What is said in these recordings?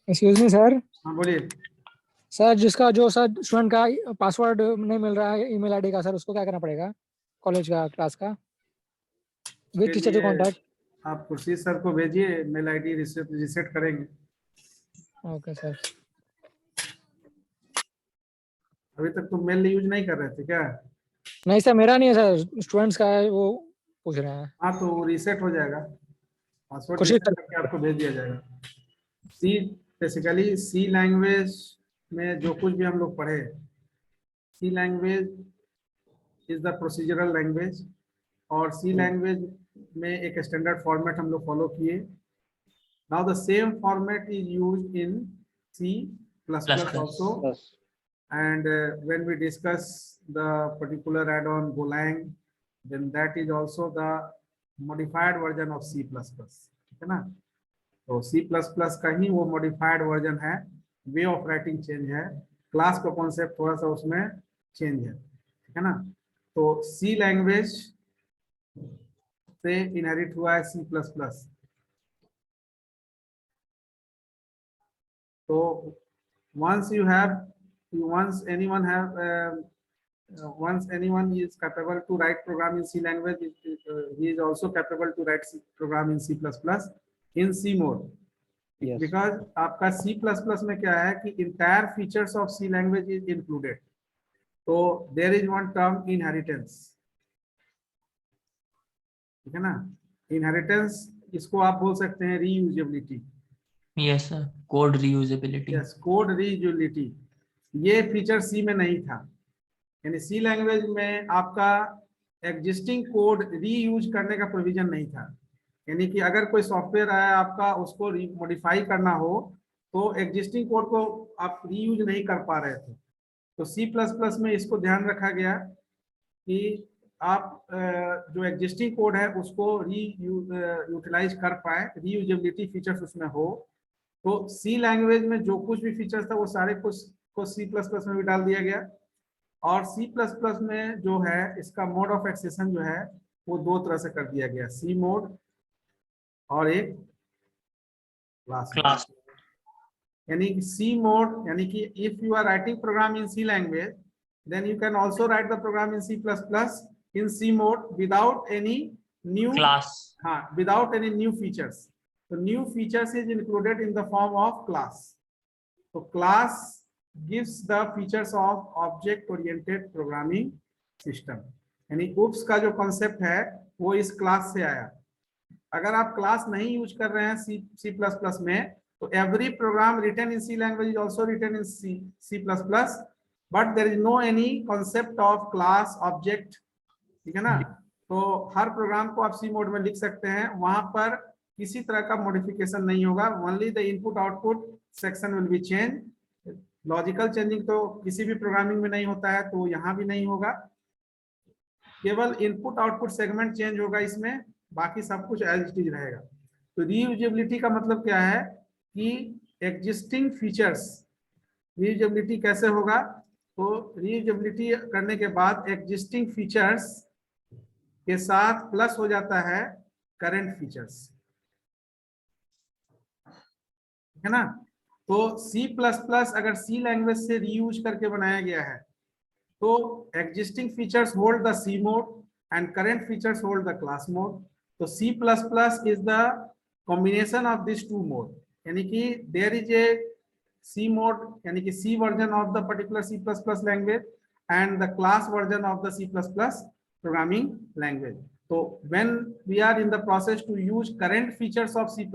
Excuse me sir. हाँ बोलिए। Sir जिसका जो सर स्टूडेंट का पासवर्ड नहीं मिल रहा है ईमेल आईडी का, सर उसको क्या करना पड़ेगा? कॉलेज का, क्लास का, विद उसके टीचर टू लिए कॉन्टैक्ट। आप खुर्शीद सर को भेजिए, मेल आईडी रिसेट करेंगे। Okay sir. अभी तक तुम मेल यूज नहीं कर रहे थे क्या? नहीं सर, मेरा नहीं है सर, स्टूडेंट्स का है, वो पूछ रहे हैं। हाँ तो वो रीसेट हो जाएगा, पासवर्ड कोशिश रीसेट करके कर। आपको भेज दिया जाएगा। सी, बेसिकली सी लैंग्वेज में जो कुछ भी हम लोग पढ़े, C language is the procedural language, और सी लैंग्वेज में एक स्टैंडर्ड फॉर्मेट हम लोग फॉलो किए। Now the same format is used in C plus plus plus plus. Also, and when we discuss the particular add-on Golang, then that is also the modified version of C++, ठीक है ना? तो C++ का ही वो modified version है, way of writing change है, class का concept थोड़ा सा उसमें चेंज है, ठीक है ना? तो C लैंग्वेज से इनहेरिट हुआ है C++। तो once you have, once anyone have once anyone is capable to write program in C language, he is also capable to write program in C++ in C mode. Yes. Because आपका C++ में क्या है कि entire features of C language is included. So there is one term inheritance, ठीक है ना? Inheritance इसको आप बोल सकते हैं reusability. Yes sir, code reusability. Yes, code reusability. ये फीचर C में नहीं था, यानी सी लैंग्वेज में आपका एग्जिस्टिंग कोड रीयूज करने का प्रोविजन नहीं था। यानी कि अगर कोई सॉफ्टवेयर आया आपका, उसको मॉडिफाई करना हो तो एग्जिस्टिंग कोड को आप रीयूज नहीं कर पा रहे थे। तो सी प्लस प्लस में इसको ध्यान रखा गया कि आप जो एग्जिस्टिंग कोड है उसको यूटिलाइज कर पाए, रीयूजेबिलिटी फीचर्स उसमें हो। तो सी लैंग्वेज में जो कुछ भी फीचर्स था वो सारे कुछ को सी प्लस प्लस में भी डाल दिया गया। और C++ में जो है इसका मोड ऑफ एक्सेशन जो है वो दो तरह से कर दिया गया, सी मोड और एक क्लास। यानी सी मोड यानी कि if you are writing program in C language, then you can also write the program in C++ in C mode without any new class. हाँ, विदाउट एनी न्यू फीचर्स। तो new features is included in the form of class. तो class gives the features of object oriented programming system, यानी UPS का जो concept है वो इस class से आया। अगर आप क्लास नहीं यूज कर रहे हैं C++ में, तो every program written in C language is also written in C++, but there is no any concept of class object, ठीक है ना? तो हर प्रोग्राम को आप सी मोड में लिख सकते हैं, वहां पर किसी तरह का मॉडिफिकेशन नहीं होगा, only the input output section will be change. Logical changing तो किसी भी प्रोग्रामिंग में नहीं होता है, तो यहाँ भी नहीं होगा, केवल इनपुट आउटपुट सेगमेंट चेंज होगा इसमें, बाकी सब कुछ एज इट इज रहेगा। तो रीयूजेबिलिटी का मतलब क्या है कि एग्जिस्टिंग फीचर्स, रीयूजेबिलिटी कैसे होगा? तो रीयूजेबिलिटी करने के बाद एग्जिस्टिंग फीचर्स के साथ प्लस हो जाता है करंट फीचर्स, है ना? तो C++ अगर सी लैंग्वेज से रीयूज करके बनाया गया है तो existing features hold the C mode and current features hold the class mode. तो C++ is the combination of this two mode, यानी कि there is a C mode, यानी कि C version of the particular C++ language and the class version of the C++ programming language. तो when we are in the process to use current features of C++,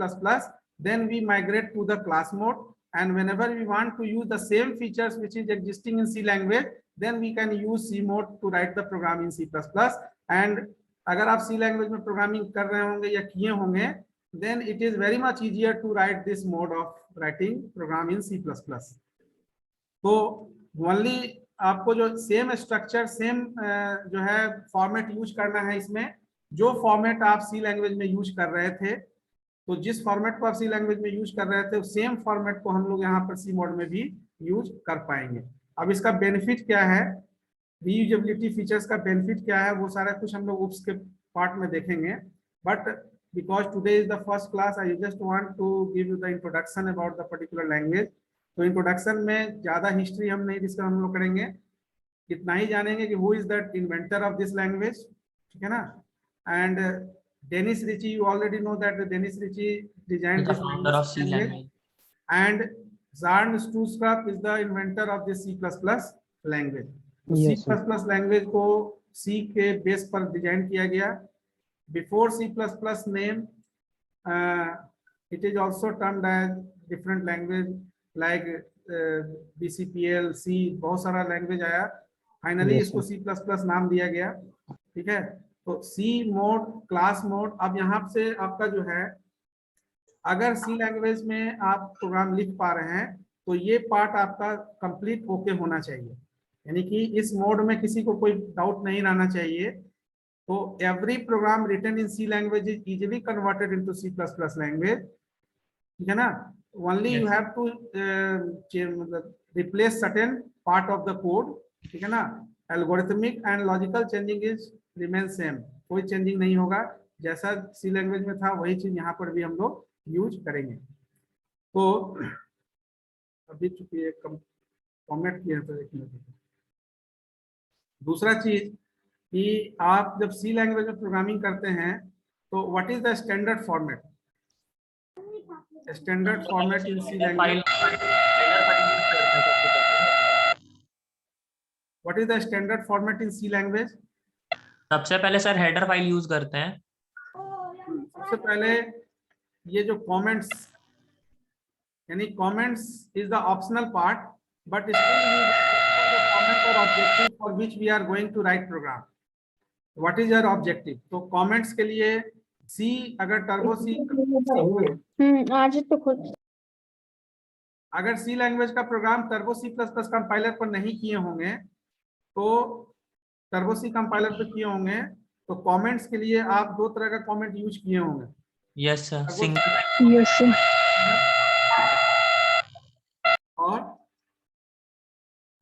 then we migrate to the class mode, and whenever we want to use the same features which is existing in C language, then we can use C mode to write the program in C++। and अगर आप C language में programming कर रहे होंगे या किए होंगे, then it is very much easier to write this mode of writing program in C++। तो ओनली आपको जो सेम स्ट्रक्चर, सेम जो है फॉर्मेट यूज करना है इसमें, जो फॉर्मेट आप सी लैंग्वेज में यूज कर रहे थे, तो जिस फॉर्मेट को आप सी लैंग्वेज में यूज कर रहे थे सेम फॉर्मेट को हम लोग यहाँ पर सी मोड में भी यूज कर पाएंगे। अब इसका बेनिफिट क्या है, रीयूजेबिलिटी फीचर्स का बेनिफिट क्या है, वो सारा कुछ हम लोग UPS के पार्ट में देखेंगे। But because today is the first class, I just want to give you the introduction about the particular language. तो इंट्रोडक्शन में ज्यादा हिस्ट्री हम नहीं डिस्कस हम लोग करेंगे, इतना ही जानेंगे कि who is the inventor of this language, ठीक है ना. And Dennis Ritchie, you already know that Dennis Ritchie designed The this founder of C language, language. and Zarn Stutzkraf is the inventor of the C++ language. Yes, C++ language को C के base पर design किया गया. Before C++ name, it is also termed as different language like BCPL, C, बहुत सारा language आया. Finally Yes, इसको C++ नाम दिया गया, ठीक है. तो C मोड, क्लास मोड. अब यहाँ से आपका जो है, अगर सी लैंग्वेज में आप प्रोग्राम लिख पा रहे हैं तो ये पार्ट आपका कंप्लीट होके होना चाहिए, यानी कि इस मोड में किसी को कोई डाउट नहीं रहना चाहिए. तो every program written in C language is easily converted into C++ language, ठीक है ना. ओनली यू हैव टू मतलब replace certain part of the code, ठीक है ना. Algorithmic and logical changing is remain same, कोई चेंजिंग नहीं होगा. जैसा सी लैंग्वेज में था वही चीज यहाँ पर भी हम लोग यूज करेंगे. तो अभी चूंकि एक कमेंट किया था, एक मिनट. दूसरा चीज कि आप जब सी लैंग्वेज में प्रोग्रामिंग करते हैं तो what is the standard format, standard format in C language, what is the standard format in C language. सबसे पहले सर हेडर फाइल यूज करते हैं. सबसे पहले ये जो कमेंट्स, यानी comments is the optional part, but still comment और objective for which we are going to write program. What is your objective. तो कमेंट्स के लिए सी, अगर टर्बो सी, आज तो खुद अगर सी लैंग्वेज का प्रोग्राम टर्बो C++ कंपाइलर पर नहीं किए होंगे, तो टर्बो सी कंपाइलर पर किए होंगे, तो कमेंट्स के लिए आप दो तरह का कमेंट यूज किए होंगे. Yes sir. यस और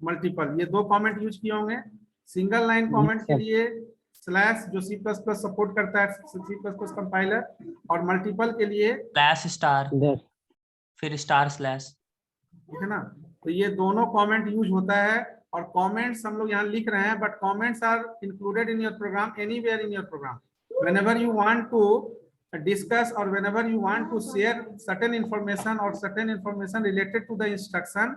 मल्टीपल, ये दो कमेंट यूज किए होंगे. सिंगल लाइन कमेंट के लिए स्लैश, जो C++ सपोर्ट करता है C++ कंपाइलर, और मल्टीपल के लिए स्लैश स्टार, फिर स्टार स्लैश, ठीक है ना. तो ये दोनों कमेंट यूज होता है. और कमेंट्स हम लोग यहाँ लिख रहे हैं, but comments are included in your program anywhere in your program. Whenever you want to discuss or whenever you want to share certain information or certain information related to the instruction,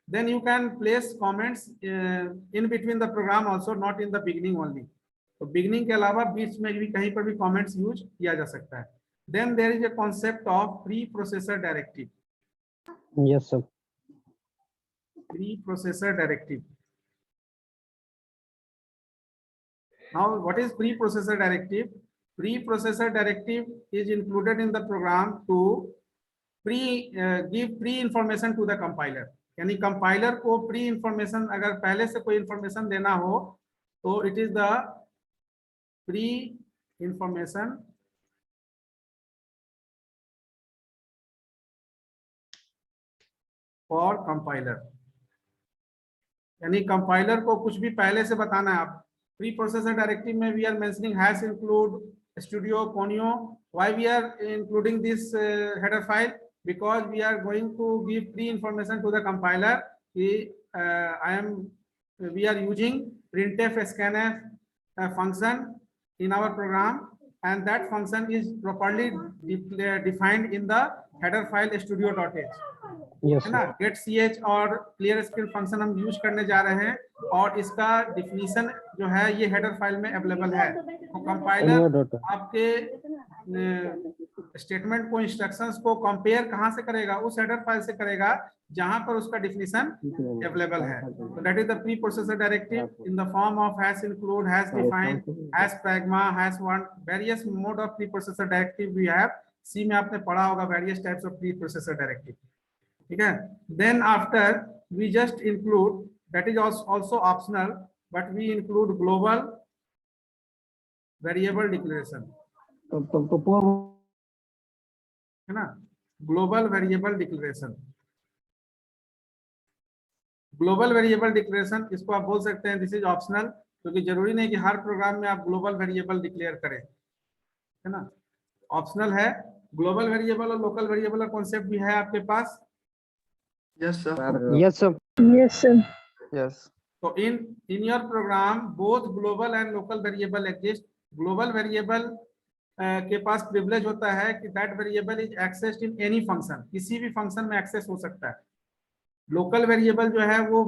then you can place comments in between the program also, not in the beginning only. तो beginning के अलावा बीच में भी कहीं पर भी comments use किया जा सकता है. Then there is a concept of preprocessor directive. yes sir. Preprocessor directive. Now what is preprocessor directive? Preprocessor directive is included in the program to give pre information to the compiler. यानी compiler को pre information, अगर पहले से कोई information देना हो तो it is the pre information for compiler. यानी कंपाइलर को कुछ भी पहले से बताना है. आप प्री प्रोसेसर डायरेक्टिव में we are mentioning hash include studio conio. Why we are including this header file? because we are going to give pre information to the compiler. We are using printf scanf function in our program, and that function is properly defined in the header file studio.h. yes है ना. get ch और clear screen function हम use करने जा रहे हैं, और इसका डिफिनीशन जो है ये हेडर फाइल में अवेलेबल है. तो कंपाइलर आपके स्टेटमेंट को, इंस्ट्रक्शंस को कंपेयर कहां से करेगा? उस हेडर फाइल से करेगा जहां पर उसका डिफिनीशन अवेलेबल है. तो that is the pre processor directive in the form of hash include, hash define, hash pragma, hash want. Various mode of pre processor directive we have. C में आपने पढ़ा होगा various types of pre processor directive, ठीक है. Then after we just include, that is also optional, but we include global variable declaration, है ना. Global variable declaration, global variable declaration, इसको आप बोल सकते हैं दिस इज ऑप्शनल, क्योंकि जरूरी नहीं कि हर प्रोग्राम में आप ग्लोबल वेरिएबल डिक्लेयर करें. है ना। ऑप्शनल है। ग्लोबल वेरिएबल और लोकल वेरिएबल का कॉन्सेप्ट भी है आपके पास। Yes, sir. Yes, sir. Yes, sir. Yes. तो in your program both global and local variable exist. Global variable के पास प्रिविलेज होता है कि that variable is accessed in any function, किसी भी फंक्शन में एक्सेस हो सकता है। लोकल वेरिएबल जो है वो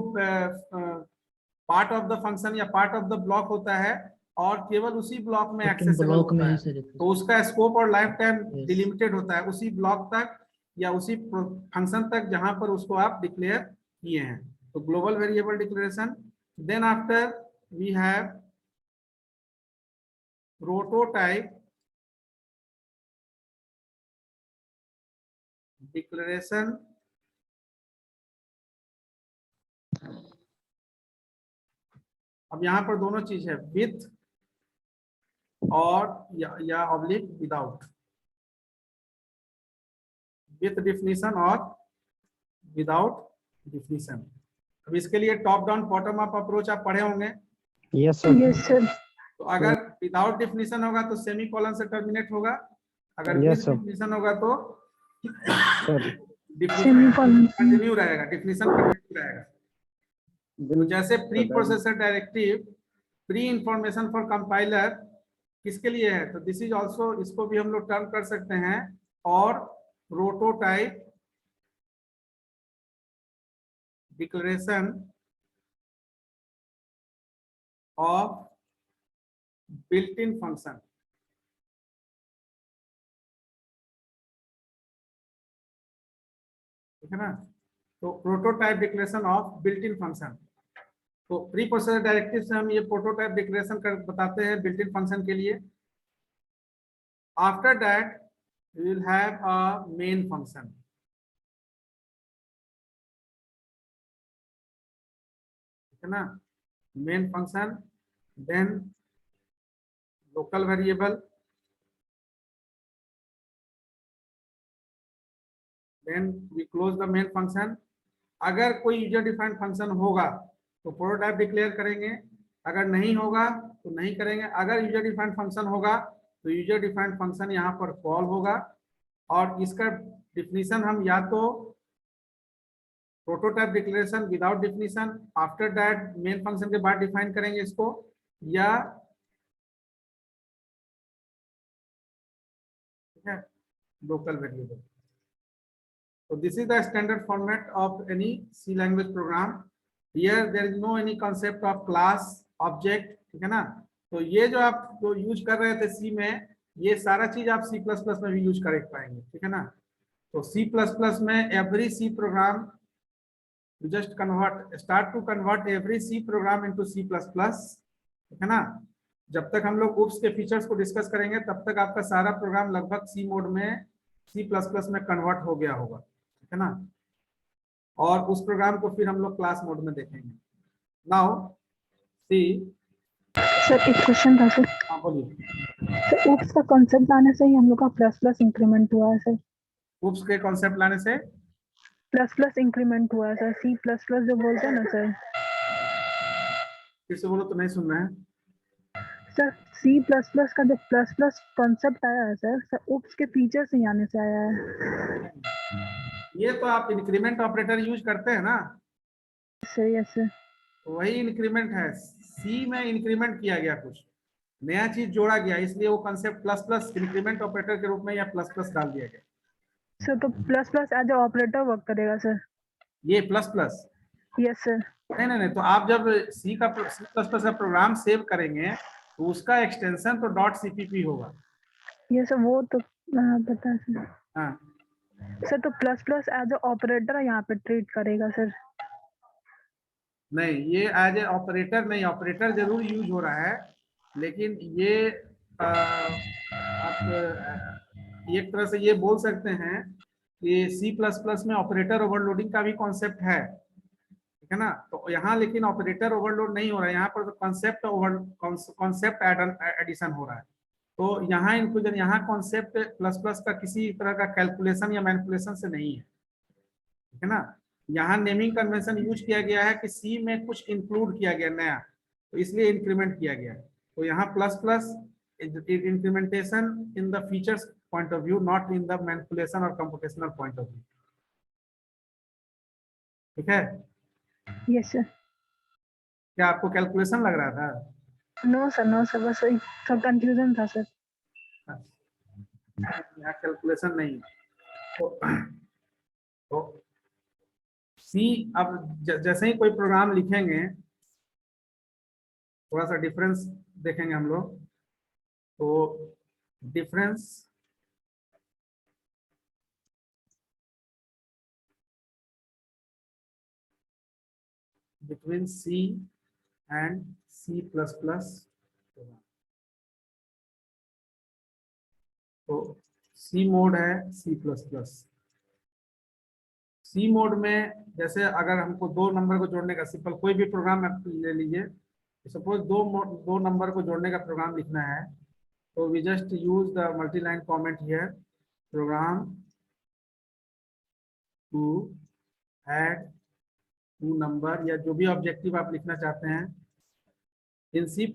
पार्ट ऑफ द फंक्शन या पार्ट ऑफ द ब्लॉक होता है और केवल उसी ब्लॉक में एक्सेसिबल ब्लॉक में होता ही है। से तो उसका स्कोप और लाइफ टाइम Yes. डिलिमिटेड होता है उसी ब्लॉक तक या उसी फंक्शन तक जहां पर उसको आप डिक्लेयर किए हैं। तो global variable declaration. Then after we have prototype declaration अब यहाँ पर दोनों चीज है, विथ और या ऑब्लिक विदाउट, विथ डिफिनीशन और विदाउट डिफिनीशन। अब इसके लिए top down bottom up approach आप पढ़े होंगे। Yes, sir. Yes, sir. तो अगर विदाउट डिफिनीशन होगा तो सेमी कॉलन से टर्मिनेट होगा, अगर Yes, विद sir. डिफिनीशन होगा तो Sir. Semicolon. कंटिन्यू रहेगा, डिफिनीशन कंटिन्यू रहेगा। तो जैसे pre processor directive, pre information for compiler किसके लिए है, तो दिस इज ऑल्सो, इसको भी हम लोग टर्म कर सकते हैं। और prototype declaration of built in function. ठीक है ना। तो prototype declaration of built in function. तो प्री प्रोसेसर डायरेक्टिव से हम ये प्रोटोटाइप डिक्लेरेशन कर बताते हैं बिल्ट इन फंक्शन के लिए। After that we will have a main function. ठीक है ना, main function, then local variable, then we close the main function. अगर कोई यूजर डिफाइंड फंक्शन होगा तो प्रोटोटाइप डिक्लेयर करेंगे, अगर नहीं होगा तो नहीं करेंगे। अगर यूजर डिफाइंड फंक्शन होगा तो यूजर डिफाइंड फंक्शन यहाँ पर कॉल होगा और इसका डिफिनीशन हम या तो prototype declaration without definition after that main function के बाद डिफाइन करेंगे इसको, या local variable. So this is the standard format of any C language program. Here there is no any concept of class, object, ठीक है ना। तो ये जो आप जो यूज कर रहे थे C में, ये सारा चीज आप C++ में भी यूज कर पाएंगे। ठीक है ना। तो C++ में every C program you just start to convert every C program into C++। ठीक है ना। जब तक हम लोग oops के फीचर्स को डिस्कस करेंगे तब तक आपका सारा प्रोग्राम लगभग C मोड में C++ में कन्वर्ट हो गया होगा। ठीक है ना। और उस प्रोग्राम को फिर हम लोग क्लास मोड में देखेंगे। नाउ सी सर एक क्वेश्चन था सर। हाँ बोलिए। सर oops का कॉन्सेप्ट आने से ही हम लोग का प्लस प्लस इंक्रीमेंट हुआ है सर। oops के कॉन्सेप्ट लाने से प्लस प्लस इंक्रीमेंट हुआ है सर। C++ जो बोलते हैं ना सर। फिर से बोलो तो नहीं सुन रहे हैं। सर C++ का जो प्लस प्लस कॉन्सेप्ट आया है सर oops के फीचर से ही आने से आया है। ये तो आप इंक्रीमेंट ऑपरेटर यूज करते हैं ना, सर यस सर। वही इंक्रीमेंट है। सी में इंक्रीमेंट किया गया, कुछ नया चीज जोड़ा गया, इसलिए वो concept plus plus increment operator के रूप में या प्लस प्लस डाल दिया गया। सर तो plus plus as a operator work करेगा सर। ये प्लस प्लस यस सर। नहीं, तो आप जब सी प्लस प्लस का प्रोग्राम सेव करेंगे तो उसका एक्सटेंशन तो .cpp होगा। ये सर वो तो पता है सर। हाँ सर तो plus plus as a operator यहाँ पे ट्रीट करेगा सर। नहीं, ये एज ए ऑपरेटर नहीं, ऑपरेटर जरूर यूज हो रहा है, लेकिन ये आप एक तरह से ये बोल सकते हैं कि C++ में ऑपरेटर ओवरलोडिंग का भी कॉन्सेप्ट है। ठीक है ना। तो यहाँ लेकिन ऑपरेटर ओवरलोड नहीं हो रहा है, यहाँ पर कॉन्सेप्ट एडिशन हो रहा है। तो यहाँ इंक्लूजन, यहाँ कॉन्सेप्ट प्लस प्लस का किसी तरह का कैलकुलेशन या मैनिपुलेशन से नहीं है। ठीक है ना। यहाँ नेमिंग कन्वेंशन यूज किया गया है कि सी में कुछ इंक्लूड किया गया नया, तो इसलिए इंक्रीमेंट किया गया। तो यहाँ plus plus implementation in the features point of view, not in the manipulation or computational point of view. ठीक है? Yes sir. क्या आपको कैलकुलेशन लग रहा था? नो सर, बस वही सब कंफ्यूजन था सर। यहाँ कैलकुलेशन नहीं। तो सी, अब जैसे ही कोई प्रोग्राम लिखेंगे, थोड़ा सा डिफरेंस देखेंगे हम लोग। तो difference between C and C++। तो सी मोड है C++। सी मोड में जैसे अगर हमको दो नंबर को जोड़ने का, सिंपल कोई भी प्रोग्राम आप ले लीजिए, सपोज दो नंबर को जोड़ने का प्रोग्राम लिखना है, तो we just use the multi line comment here, program to add two number, या जो भी ऑब्जेक्टिव आप लिखना चाहते हैं। In C++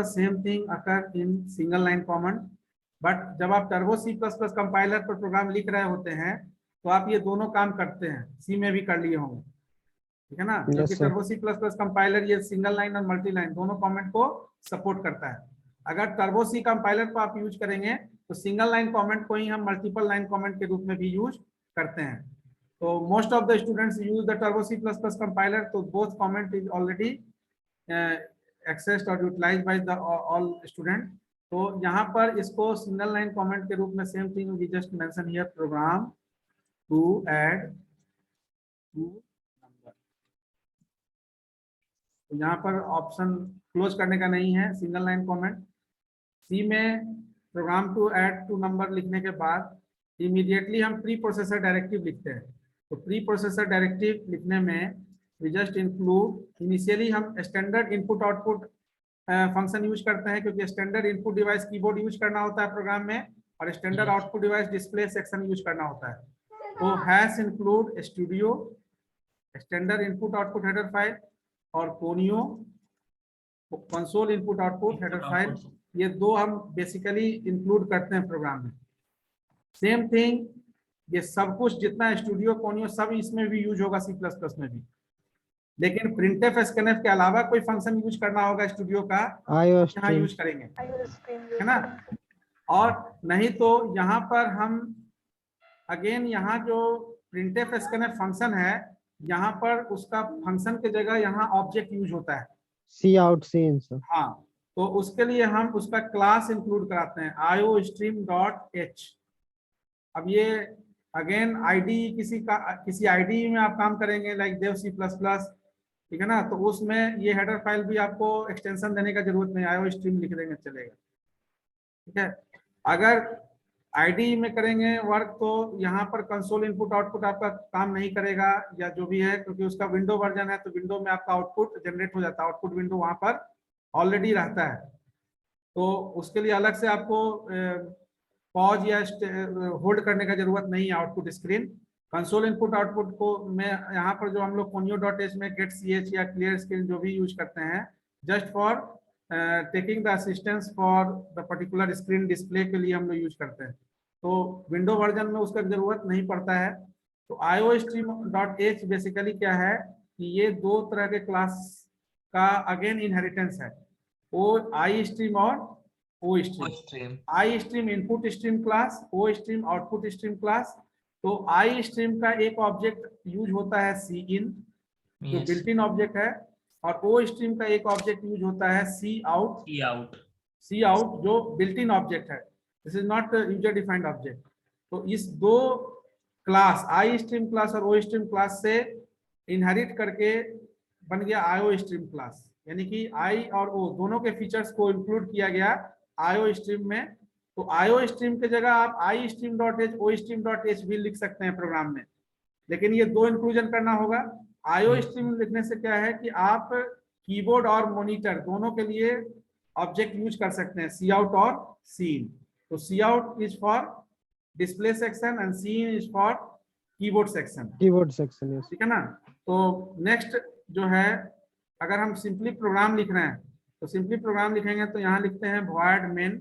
same thing occur in single line comment, but जब आप टर्बो C++ कंपाइलर पर प्रोग्राम लिख रहे होते हैं तो आप ये दोनों काम करते हैं, सी में भी कर लिए होंगे, ठीक है ना? क्योंकि टर्बो C++ कंपाइलर ये सिंगल लाइन और मल्टी लाइन दोनों कमेंट को सपोर्ट करता है। अगर टर्बो C कंपाइलर को आप यूज करेंगे तो सिंगल लाइन कमेंट को ही हम मल्टीपल लाइन कमेंट के रूप में भी यूज करते हैं। तो most of the students use the turbo C++ compiler, तो both comment is already accessed और utilized by the all student. तो यहाँ पर इसको सिंगल लाइन कमेंट के रूप में same thing we just mention here, program to add two number. तो यहाँ पर ऑप्शन क्लोज करने का नहीं है, सिंगल लाइन कमेंट। सी में program to add two number लिखने के बाद इमीडिएटली हम प्री प्रोसेसर डायरेक्टिव लिखते हैं। तो प्री प्रोसेसर डायरेक्टिव लिखने में वी जस्ट इंक्लूड, इनिशियली हम standard input output function use करते हैं, क्योंकि standard input device keyboard use करना होता है प्रोग्राम में, और standard output device display section use करना होता है। तो hash include studio, standard input output header file, और conio console input output header file, ये दो हम बेसिकली इंक्लूड करते हैं प्रोग्राम में। सेम थिंग ये सब कुछ जितना स्टूडियो कोनियो सब इसमें भी यूज होगा C++ में भी, लेकिन प्रिंटफ स्कैनफ के अलावा कोई फंक्शन यूज करना होगा स्टूडियो का, यहाँ यूज करेंगे, है ना? और नहीं तो यहाँ पर हम अगेन यहाँ जो प्रिंटफ स्कैनफ फंक्शन है, यहाँ पर उसका फंक्शन के जगह यहाँ ऑब्जेक्ट यूज होता है, सी आउट सी इन सर। हाँ, तो उसके लिए हम उसका क्लास इंक्लूड कराते हैं iostream.h। अब ये अगेन आईडी किसी आईडी में आप काम करेंगे लाइक देव C++, ठीक है ना? तो उसमें ये हेडर फाइल भी आपको एक्सटेंशन देने का जरूरत नहीं, iostream लिख देंगे चलेगा, ठीक है? अगर आईडी में करेंगे वर्क तो यहाँ पर कंसोल इनपुट आउटपुट आपका काम नहीं करेगा, या जो भी है, क्योंकि उसका विंडो वर्जन है, तो विंडो में आपका आउटपुट जनरेट हो जाता है, आउटपुट विंडो वहाँ पर ऑलरेडी रहता है। तो उसके लिए अलग से आपको पॉज या होल्ड करने का जरूरत नहीं है output screen. Console input output को मैं यहाँ पर जो हम लोग conio.h में get ch या clear screen जो भी यूज करते हैं, just for taking the assistance for the particular screen display के लिए हम लोग यूज करते हैं। तो विंडो वर्जन में उसका जरूरत नहीं पड़ता है। तो iostream.h बेसिकली क्या है कि ये दो तरह के क्लास का अगेन इनहेरिटेंस है, iStream और OStream। iStream input stream class, OStream output stream class. तो iStream का एक ऑब्जेक्ट यूज होता है Cin जो बिल्ट इन ऑब्जेक्ट है, और OStream का एक ऑब्जेक्ट यूज होता है Cout जो बिल्ट इन ऑब्जेक्ट है, this is not user defined object. तो इस दो क्लास iStream क्लास और OStream क्लास से इनहेरिट करके बन गया iostream क्लास, यानी कि I और O दोनों के फीचर्स को इंक्लूड किया गया iostream में। तो iostream के जगह आप iStream.h OStream.h भी लिख सकते हैं प्रोग्राम में, लेकिन ये दो इंक्लूजन करना होगा। iostream लिखने से क्या है कि आप कीबोर्ड और मॉनिटर दोनों के लिए ऑब्जेक्ट यूज कर सकते हैं, Cout और Cin। तो Cout is for display section and Cin is for keyboard section, ठीक है ना? तो नेक्स्ट जो है, अगर हम सिंपली प्रोग्राम लिख रहे हैं तो सिंपली प्रोग्राम लिखेंगे तो यहाँ लिखते हैं void main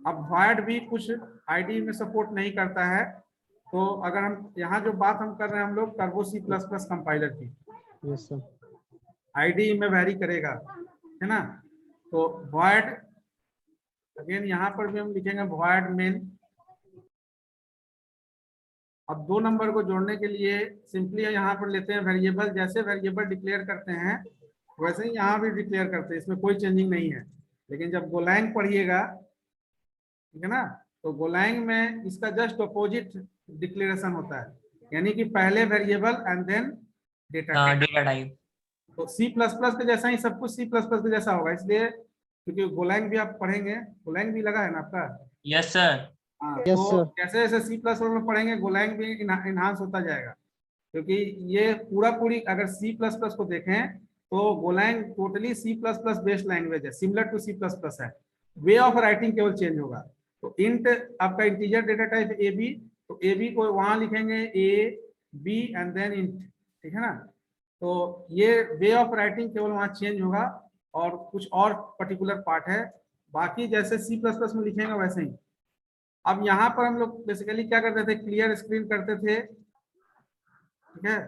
अब void भी कुछ IDE में सपोर्ट नहीं करता है, तो अगर हम यहाँ जो बात हम कर रहे हैं हम लोग टर्बो C++ कंपाइलर की, Yes, sir. IDE में वैरी करेगा, है ना। तो void अगेन यहाँ पर भी हम लिखेंगे void main। अब 2 नंबर को जोड़ने के लिए सिंपली यहाँ पर लेते हैं वेरिएबल, जैसे वेरिएबल डिक्लेयर करते हैं वैसे ही यहाँ भी डिक्लेयर करते हैं, इसमें कोई चेंजिंग नहीं है। लेकिन जब गोलैंग पढ़िएगा, ठीक है ना, तो गोलैंग में इसका जस्ट अपोजिट डिक्लेरेशन होता है, यानी कि पहले variable and then data type. Data type. तो C++ के जैसा ही सब कुछ C++ के जैसा होगा, इसलिए क्योंकि गोलैंग भी आप पढ़ेंगे, गोलैंग भी लगा है ना आपका। Yes sir. हाँ, Yes, तो sir. जैसे जैसे C++ में पढ़ेंगे गोलैंग भी इनहांस होता जाएगा, क्योंकि ये पूरी अगर C++ को देखें तो Golang totally C++ based language है, सिमिलर टू C++ है, वे ऑफ राइटिंग केवल चेंज होगा। तो इंट आपका इंटीजर डेटा टाइप AB, तो AB को वहां लिखेंगे A B and then int, ठीक है ना। तो ये वे ऑफ राइटिं केवल वहां चेंज होगा और कुछ और पर्टिकुलर पार्ट है, बाकी जैसे C++ में लिखेंगे वैसे ही। अब यहाँ पर हम लोग बेसिकली क्या करते थे, क्लियर स्क्रीन करते थे, ठीक है।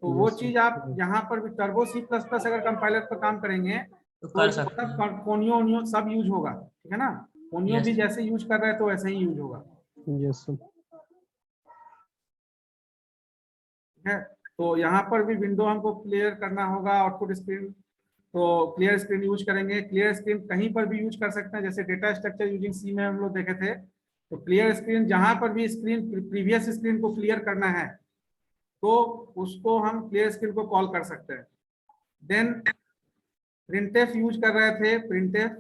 तो वो Yes, sir. चीज आप यहाँ पर भी टर्बो C++ अगर कंपाइलर पर काम करेंगे तो तो कर ये सकते हैं। सब कोनियो सब यूज होगा, ठीक है ना। कोनियो Yes, भी sir. जैसे यूज कर रहे हैं तो वैसे ही यूज होगा, Yes, sir. ठीक है। तो यहाँ पर भी विंडो हमको क्लियर करना होगा, आउटपुट स्क्रीन, तो क्लियर स्क्रीन यूज करेंगे। क्लियर स्क्रीन कहीं पर भी यूज कर सकते हैं, जैसे डेटा स्ट्रक्चर यूजिंग सी में हम लोग देखे थे। तो क्लियर स्क्रीन जहां पर भी स्क्रीन प्रीवियस स्क्रीन को क्लियर करना है तो उसको हम क्लियर स्क्रीन को कॉल कर सकते हैं। देन प्रिंटफ यूज कर रहे थे, प्रिंटफ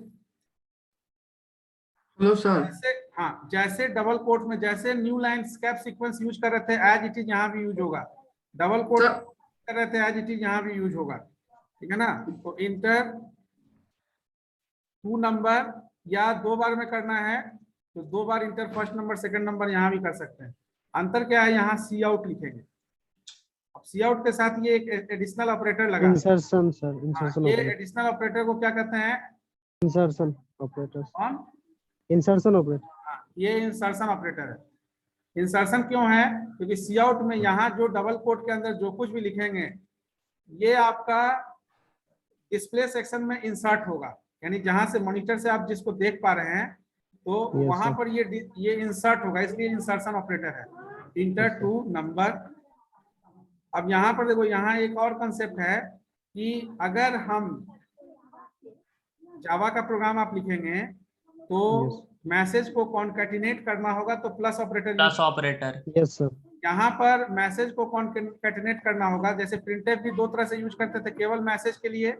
Hello, sir. जैसे, हाँ जैसे डबल कोट में जैसे न्यू लाइन स्कैप सीक्वेंस यूज कर रहे थे एज इट इज यहाँ भी यूज होगा, डबल कोट Sir. कर रहे थे एज इट इज यहाँ भी यूज होगा, ठीक है ना। तो इंटर 2 नंबर या 2 बार में करना है तो 2 बार enter first number second number यहाँ भी कर सकते हैं। अंतर क्या है, यहाँ सी आउट लिखेंगे। अब सी आउट के साथ ये एक एडिशनल ऑपरेटर लगा। Insertion, sir. हाँ, Insertion ये operator. एडिशनल ऑपरेटर को क्या कहते हैं, Insertion operators. कौन, Insertion operator. हाँ, ये इंसर्शन ऑपरेटर है। इंसर्शन क्यों है, क्योंकि सी आउट में यहाँ जो डबल कोट के अंदर जो कुछ भी लिखेंगे ये आपका डिस्प्ले सेक्शन में इंसर्ट होगा, यानी जहां से मॉनिटर से आप जिसको देख पा रहे हैं तो Yes, वहां sir. पर ये इंसर्ट होगा, इसलिए इंसर्शन ऑपरेटर है। Inter Yes, sir. 2 नंबर। अब यहाँ पर देखो, यहाँ एक और कंसेप्ट है कि अगर हम जावा का प्रोग्राम आप लिखेंगे तो Yes. मैसेज को कॉन्कैटिनेट करना होगा तो plus operator plus operator. Yes, sir. यहाँ पर मैसेज को कॉन्कैटिनेट करना होगा। जैसे प्रिंटफ भी 2 तरह से यूज करते थे, केवल मैसेज के लिए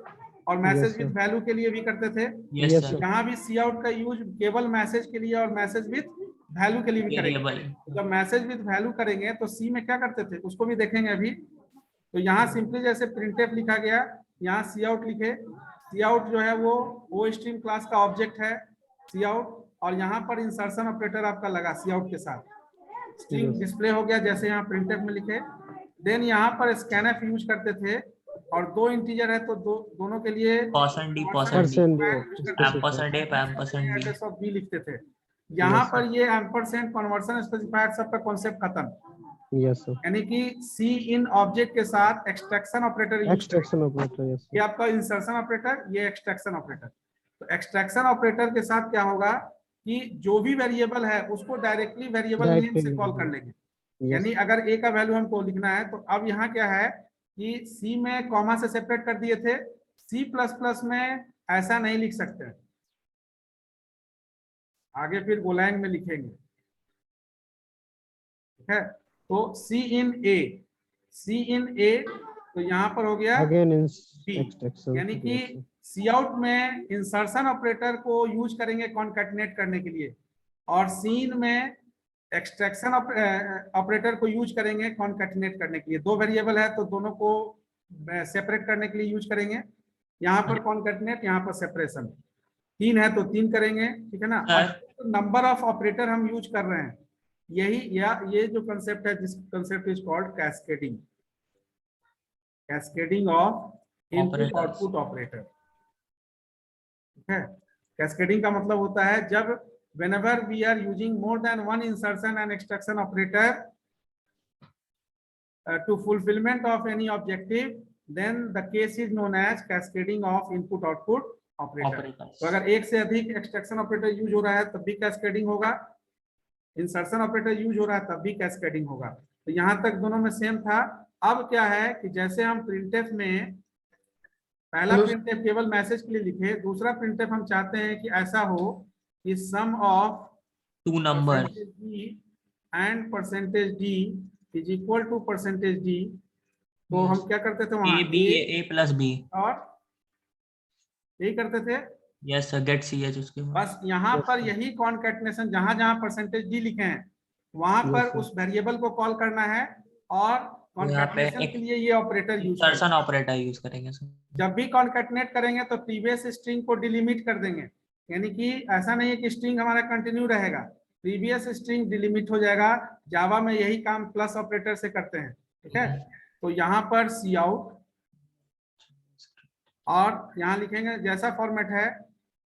और message Yes, with sir. Value के लिए भी करते थे। Yes Yes, sir. sir. यहाँ भी सी आउट का यूज केवल मैसेज के लिए और मैसेज विद वैल्यू के लिए भी करेंगे। वेरिएबल। जब मैसेज विद वैल्यू करेंगे तो सी में क्या करते थे उसको भी देखेंगे अभी। तो यहाँ सिंपली जैसे प्रिंटफ लिखा गया, यहाँ सी आउट लिखे। सी आउट जो है वो ओ स्ट्रीम क्लास का ऑब्जेक्ट है सी आउट, और यहाँ पर इंसर्शन ऑपरेटर आपका लगा सी आउट के साथ। String Yes. डिस्प्ले हो गया जैसे यहाँ प्रिंटफ में लिखे। देन यहाँ पर स्कैनफ यूज करते थे और 2 इंटीजर है तो दोनों के लिए percent D Percent. Ampersand A ampersand B. Address of B लिखते थे। यहाँ Yes, पर ये एम्परसेंड कन्वर्शन स्पेसिफायर सबका कॉन्सेप्ट खत्म, Yes, sir. यानी कि सी इन ऑब्जेक्ट के साथ एक्सट्रैक्शन ऑपरेटर यूज करेंगे। Extraction operator. Yes, ये sir. आपका इंसर्शन ऑपरेटर, ये एक्सट्रैक्शन ऑपरेटर। तो एक्सट्रैक्शन ऑपरेटर के साथ क्या होगा कि जो भी वेरिएबल है उसको डायरेक्टली वेरिएबल नेम से Directly. कॉल कर लेंगे। Yes. यानी अगर ए का वैल्यू हमको लिखना है तो अब यहाँ क्या है कि सी में कॉमा से सेपरेट कर दिए थे, सी प्लस प्लस में ऐसा नहीं लिख सकते, आगे फिर गोलैंग में लिखेंगे, ठीक है। तो सी इन ए, सी इन ए, तो यहाँ पर हो गया Again in B, extraction. यानी कि Yes, sir. सी आउट में इंसर्शन ऑपरेटर को यूज करेंगे कॉन्कैटिनेट करने के लिए, और सीन में एक्सट्रैक्शन ऑपरेटर को यूज करेंगे कॉन्कैटिनेट करने के लिए। 2 वेरिएबल है तो दोनों को सेपरेट करने के लिए यूज करेंगे। यहाँ पर कॉन्कैटिनेट, यहाँ पर सेपरेशन। 3 है तो 3 करेंगे, ठीक है ना। और नंबर ऑफ ऑपरेटर हम यूज कर रहे हैं यही, या ये जो कंसेप्ट है, जिस concept is called cascading, cascading of input output operator, ठीक है। कैस्केडिंग का मतलब होता है जब whenever we are using more than one insertion and extraction operator to fulfillment of any objective, then the case is known as cascading of input output operator. Operators. तो अगर एक से अधिक एक्सट्रैक्शन ऑपरेटर यूज हो रहा है तब भी कैस्केडिंग होगा, इंसर्शन ऑपरेटर यूज हो रहा है तब भी कैस्केडिंग होगा। तो यहाँ तक दोनों में सेम था। अब क्या है कि जैसे हम प्रिंटफ में पहला प्रिंटफ केवल मैसेज के लिए लिखे, दूसरा प्रिंटफ हम चाहते हैं कि ऐसा हो कि sum of two number and percentage d is equal to percentage d, तो हम क्या करते थे वहां ए प्लस बी और यही करते थे। Yes sir, get C H उसके बाद। बस यहाँ पर यही कॉन्कैटिनेशन, जहां जहां परसेंटेज डी लिखे हैं वहां पर उस वेरिएबल को कॉल करना है और कॉन्कैटिनेशन के लिए ये operator use insertion operator use करेंगे सर। जब भी कॉन्कैटिनेट करेंगे तो प्रीवियस स्ट्रिंग को डिलिमिट कर देंगे, यानी कि ऐसा नहीं है कि स्ट्रिंग हमारा कंटिन्यू रहेगा, प्रीवियस स्ट्रिंग डिलिमिट हो जाएगा। जावा में यही काम प्लस ऑपरेटर से करते हैं, ठीक है। तो यहाँ पर सी आउट और यहाँ लिखेंगे जैसा फॉर्मेट है।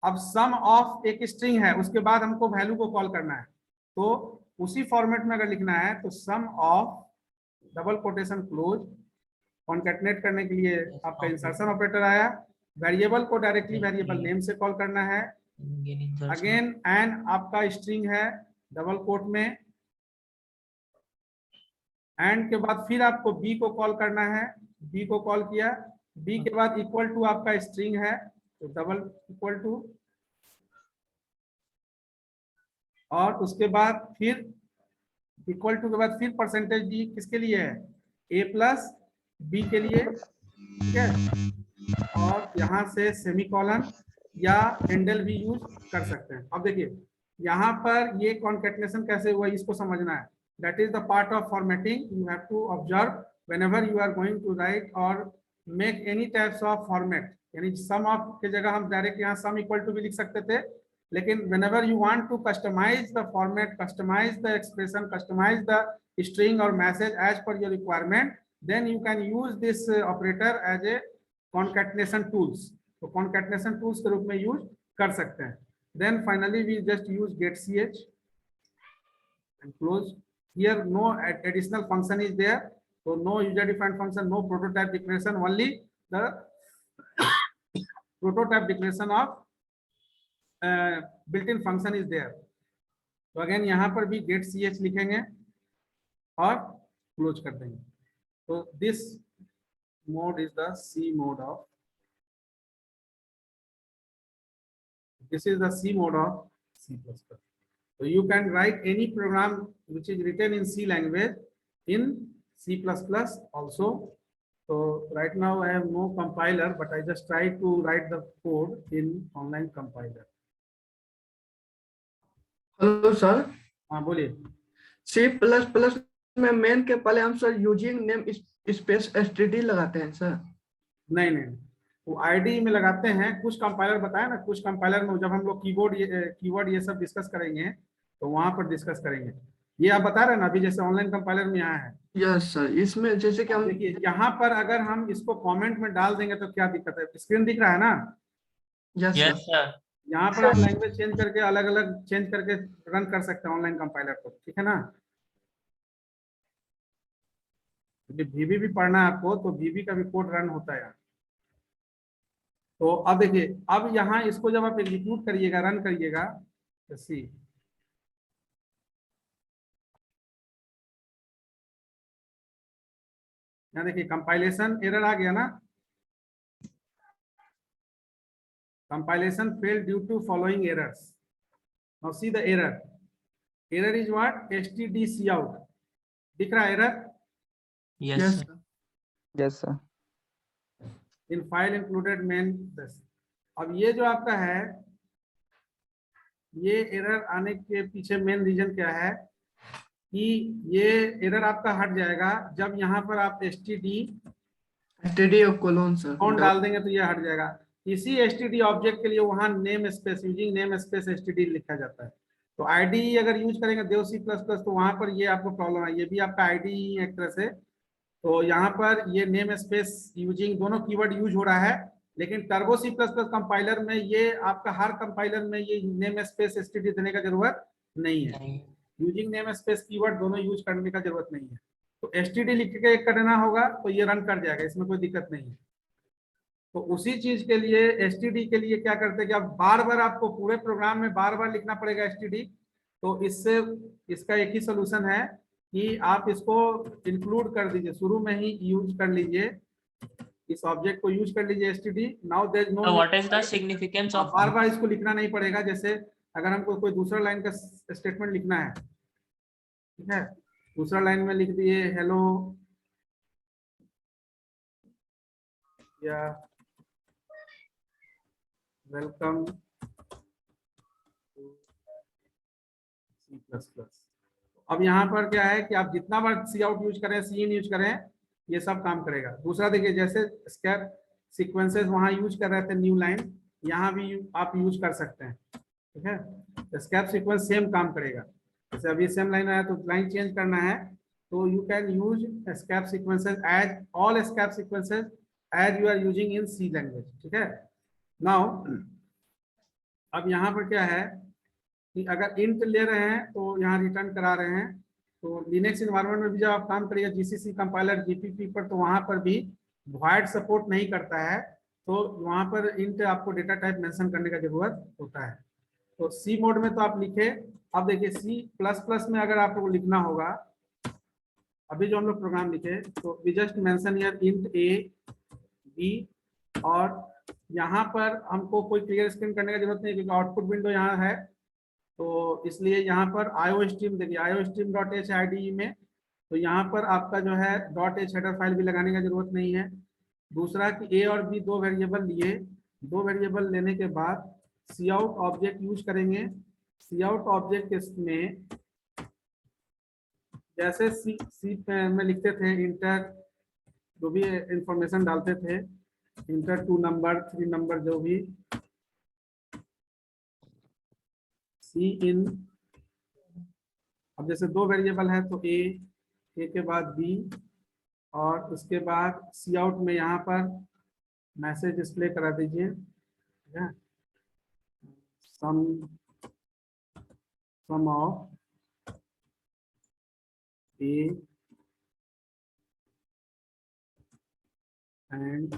अब सम ऑफ एक स्ट्रिंग है, उसके बाद हमको वैल्यू को कॉल करना है, तो उसी फॉर्मेट में अगर लिखना है तो sum of double quotation close, concatenate करने के लिए आपका इंसर्शन ऑपरेटर आया, वेरिएबल को डायरेक्टली वेरिएबल नेम से कॉल करना है। अगेन एंड आपका स्ट्रिंग है डबल कोट में, एंड के बाद फिर आपको बी को कॉल करना है, बी को कॉल किया, बी के बाद इक्वल टू आपका स्ट्रिंग है तो डबल इक्वल टू, और उसके बाद फिर इक्वल टू के बाद फिर परसेंटेज डी किसके लिए है, ए प्लस बी के लिए, ठीक है। और यहाँ से सेमीकोलन या हैंडल भी यूज कर सकते हैं। अब देखिए यहाँ पर ये कॉन्कैटिनेशन कैसे हुआ इसको समझना है। That is the part of formatting you have to observe whenever you are going to write or make any types of format. यानी सम ऑफ की जगह हम डायरेक्ट यहाँ सम इक्वल टू भी लिख सकते थे, लेकिन whenever you want to customize the format, customize the expression, customize the string or message as per your requirement, then you can use this operator as a concatenation tools. तो concatenation tools के रूप में use कर सकते हैं। Then finally we just use get ch and close. Here no additional function is there, so no user defined function, no prototype declaration, only the prototype declaration of built-in function is there. तो again यहाँ पर भी get ch लिखेंगे और close कर देंगे। तो this mode is the C mode of, this is the C mode of C++. So you can write any program which is written in C language in C++ also. So right now I have no compiler, but I just try to write the code in online compiler. Hello sir, हाँ बोलिए। C++ में main के पहले हम sir using name space std लगाते हैं sir. नहीं नहीं, वो आईडी में लगाते हैं। कुछ कंपाइलर बताए ना, कुछ कंपाइलर में जब हम लोग कीवर्ड ये सब डिस्कस करेंगे तो वहां पर डिस्कस करेंगे। ये आप बता रहे हैं ना अभी, जैसे ऑनलाइन कंपाइलर में यहाँ है। यस सर, इसमें जैसे कि हम देखिए यहाँ पर अगर हम इसको कमेंट में डाल देंगे तो क्या दिक्कत है, स्क्रीन दिख रहा है ना। यस यस सर, सर, यहाँ पर आप लैंग्वेज चेंज करके अलग अलग चेंज करके रन कर सकते हैं ऑनलाइन कंपाइलर को, ठीक है ना। VB भी पढ़ना है आपको, तो VB का भी कोड रन होता है यहाँ। तो अब देखिए, अब यहाँ इसको जब आप एग्जीक्यूट करिएगा, रन करिएगा, तो सी यहाँ देखिए कंपाइलेशन एरर आ गया ना। Compilation failed due to following errors. Now see the error. Error is what? std cout. दिख रहा है error? Yes sir, Yes, sir. In file included main this. अब ये जो आपका है, ये एरर आने के पीछे मेन रीजन क्या है कि ये एरर आपका हट जाएगा जब यहाँ पर आप std कोलोन सर कौन डाल देंगे तो ये हट जाएगा। इसी std ऑब्जेक्ट के लिए वहां name space using name space std लिखा जाता है। तो आईडी अगर यूज करेंगे देव C++ तो वहां पर ये आपको प्रॉब्लम है। ये भी आपका आईडी एक तरह से, तो यहाँ पर ये नेम स्पेस यूजिंग दोनों कीवर्ड यूज हो रहा है, लेकिन turbo C plus plus compiler में ये आपका हर कंपाइलर में ये नेम स्पेस एसटीडी देने का जरूरत नहीं है। नहीं। यूजिंग नेम स्पेस कीवर्ड दोनों यूज करने का जरूरत नहीं है। तो एसटीडी लिख के करना होगा तो ये रन कर जाएगा, इसमें कोई दिक्कत नहीं है। तो उसी चीज के लिए एसटीडी के लिए क्या करते हैं कि अब बार बार आपको पूरे प्रोग्राम में बार बार लिखना पड़ेगा एसटीडी। तो इससे इसका एक ही सोल्यूशन है कि आप इसको इंक्लूड कर दीजिए, शुरू में ही यूज कर लीजिए, इस ऑब्जेक्ट को यूज कर लीजिए STD. Now there is no, So what is the significance of बार बार इसको लिखना नहीं पड़ेगा। जैसे अगर हमको कोई दूसरा लाइन का स्टेटमेंट लिखना है, ठीक है, दूसरा लाइन में लिख दिए हेलो या वेलकम सी प्लस प्लस। अब यहाँ पर क्या है कि आप जितना बार सी आउट यूज करें, सी इन यूज करें, ये सब काम करेगा। दूसरा देखिए, जैसे स्कैप सीक्वेंसेस वहां यूज कर रहे थे न्यू लाइन, यहाँ भी आप यूज कर सकते हैं, ठीक है। स्कैप सीक्वेंस सेम काम करेगा। जैसे अभी सेम लाइन आया तो लाइन चेंज करना है तो you can use escape sequences as all escape sequences as you are using in C language, ठीक है। नाउ अब यहाँ पर क्या है कि अगर इंट ले रहे हैं तो यहाँ रिटर्न करा रहे हैं, तो लिनक्स इन्वायरमेंट में भी जब आप काम करिएगा जीसीसी कंपाइलर जीपीपी पर, तो वहाँ पर भी वॉइड सपोर्ट नहीं करता है, तो वहाँ पर इंट आपको डेटा टाइप मेंशन करने का जरूरत होता है। तो सी मोड में तो आप लिखे। अब देखिए सी प्लस प्लस में अगर आपको लिखना होगा, अभी जो हम लोग प्रोग्राम लिखे, तो we just mention here int A B, और यहाँ पर हमको कोई क्लियर स्क्रीन करने की जरूरत नहीं क्योंकि आउटपुट विंडो यहाँ है। तो इसलिए यहाँ पर IOStream देखिए, IOStream.h IDE में, तो यहाँ पर आपका जो है .h हेडर फाइल भी लगाने की जरूरत नहीं है। दूसरा कि ए और बी दो वेरिएबल लिए, दो वेरिएबल लेने के बाद सी आउट ऑब्जेक्ट यूज करेंगे। सी आउट ऑब्जेक्ट में जैसे सी में लिखते थे इंटर, जो भी इंफॉर्मेशन डालते थे, इंटर 2 नंबर 3 नंबर जो भी, सी इन, अब जैसे दो वेरिएबल है तो ए के बाद बी, और उसके बाद सी आउट में यहाँ पर मैसेज डिस्प्ले करा दीजिए, ठीक है, sum of A and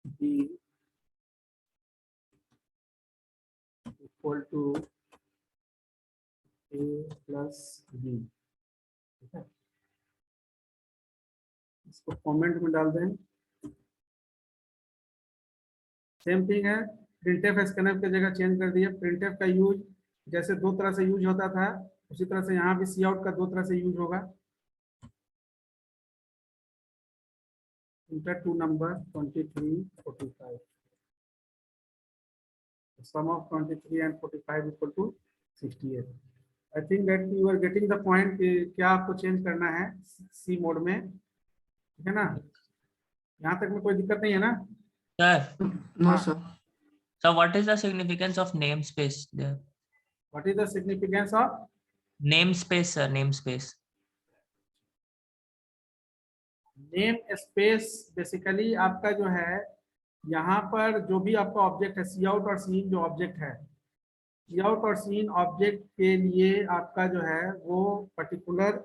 B equal to A plus B, ठीक है। इसको कमेंट में डाल दें। सेम थिंग है, प्रिंटफ स्कैनफ की जगह चेंज कर दिए। प्रिंटफ का यूज जैसे दो तरह से यूज होता था, उसी तरह से यहाँ भी सी आउट का दो तरह से यूज होगा। Inter 2 number 23 45, sum of 23 and 45 equal to 68। I think that you are getting the point कि क्या आपको चेंज करना है सी मोड में, ठीक है ना। यहाँ तक में कोई दिक्कत नहीं है ना sir? No, sir. So what is the significance of namespace there? What is the significance of Namespace, sir, namespace. Name space? Basically आपका जो है यहाँ पर जो भी आपका ऑब्जेक्ट है, सी आउट और सीन जो ऑब्जेक्ट है, सी आउट और सीन ऑब्जेक्ट के लिए आपका जो है वो पर्टिकुलर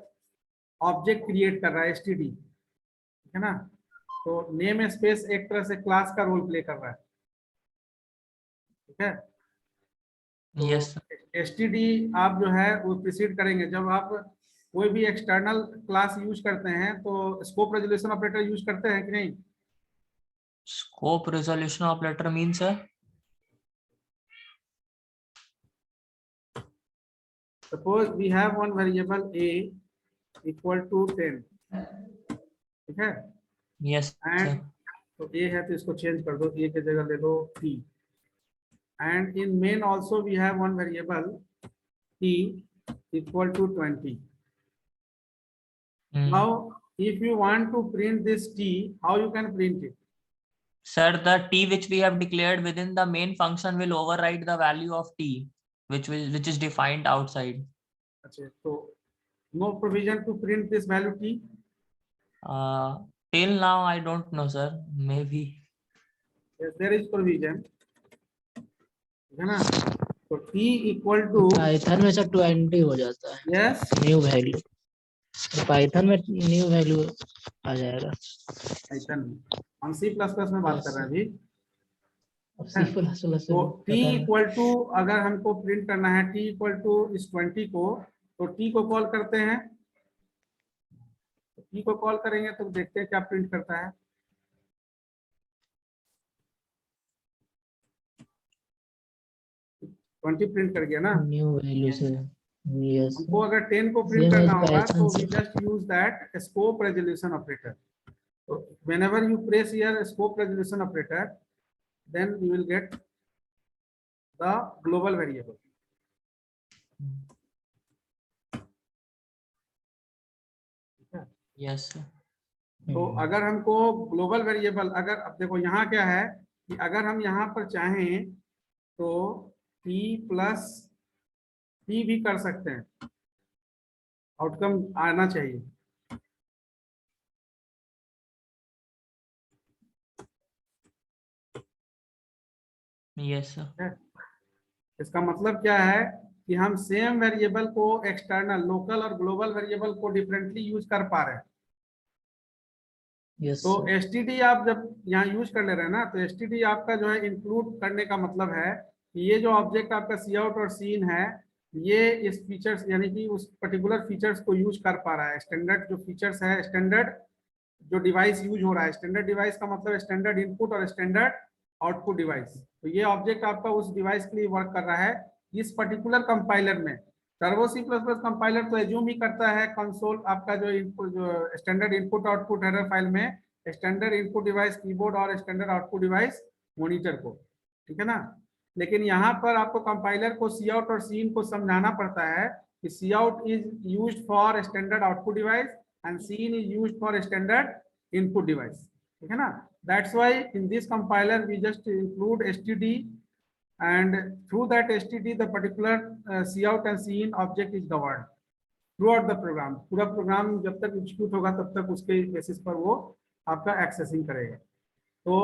ऑब्जेक्ट क्रिएट कर रहा है एसटीडी, ठीक है ना। तो नेम स्पेस एक तरह से क्लास का रोल प्ले कर रहा है, ठीक है। Yes, sir. एसटीडी आप जो है वो प्रिसीड करेंगे जब आप कोई भी एक्सटर्नल क्लास यूज करते हैं, तो स्कोप रेजोल्यूशन ऑपरेटर यूज करते हैं कि नहीं? Scope resolution operator means, sir? Suppose we have one variable a equal to 10, ठीक है। Yes, and sir. तो a है तो इसको चेंज कर दो, a की जगह ले लो p। And in main also we have one variable t equal to 20। Hmm. Now if you want to print this t, how you can print it? Sir, the t which we have declared within the main function will override the value of t, which is defined outside. अच्छा, तो no provision to print this value t? Till now, I don't know, sir. Maybe. Yes, there is provision, है ना? तो t equal to, Python में sir 20 हो जाता है yes new value, Python में न्यू वैल्यू आ जाएगा। पाइथन, हम C++ में बात कर रहे हैं अभी। C++ तो t पता है। इक्वल टू, अगर हमको प्रिंट करना है t इक्वल टू इस 20 को, तो t को कॉल करते हैं, t को कॉल करेंगे तो देखते हैं क्या प्रिंट करता है। ट्वेंटी प्रिंट कर गया ना। न्यू वैल्यू से यस हमको अगर 10 को प्रिंट Same करना as होगा Python तो से। We just use that scope resolution operator. So whenever you press here scope resolution operator, then you will get the global variable. Yes, sir. तो अगर हमको ग्लोबल वेरिएबल, अगर अब देखो यहाँ क्या है कि अगर हम यहाँ पर चाहें तो t प्लस t भी कर सकते हैं, आउटकम आना चाहिए। Yes, sir. इसका मतलब क्या है कि हम सेम वेरिएबल को एक्सटर्नल, लोकल और ग्लोबल वेरिएबल को डिफरेंटली यूज कर पा रहे हैं। यस तो std आप जब यहाँ यूज कर ले रहे हैं ना, तो std आपका जो है इंक्लूड करने का मतलब है कि ये जो ऑब्जेक्ट आपका सी आउट और सीन है, ये इस फीचर्स यानी कि उस पर्टिकुलर फीचर्स को यूज कर पा रहा है। स्टैंडर्ड जो फीचर्स है, स्टैंडर्ड जो डिवाइस यूज हो रहा है, स्टैंडर्ड डिवाइस का मतलब स्टैंडर्ड इनपुट और स्टैंडर्ड आउटपुट डिवाइस। तो ये ऑब्जेक्ट आपका उस डिवाइस के लिए वर्क कर रहा है इस पर्टिकुलर कंपाइलर में। टर्बो C++ कंपाइलर तो एज्यूम ही करता है कंसोल आपका जो इनपुट, जो standard input output header file में स्टैंडर्ड इनपुट डिवाइस कीबोर्ड और स्टैंडर्ड आउटपुट डिवाइस मॉनिटर को, ठीक है ना। लेकिन यहाँ पर आपको कंपाइलर को सी आउट और सीन को समझाना पड़ता है कि cout is used for standard output device and scene is used for standard input device, ठीक है ना। That's why in this compiler we just include std, and through that std the particular cout and scene object is governed throughout the program। पूरा programme जब तक execute होगा तब तक उसके बेसिस पर वो आपका एक्सेसिंग करेगा। तो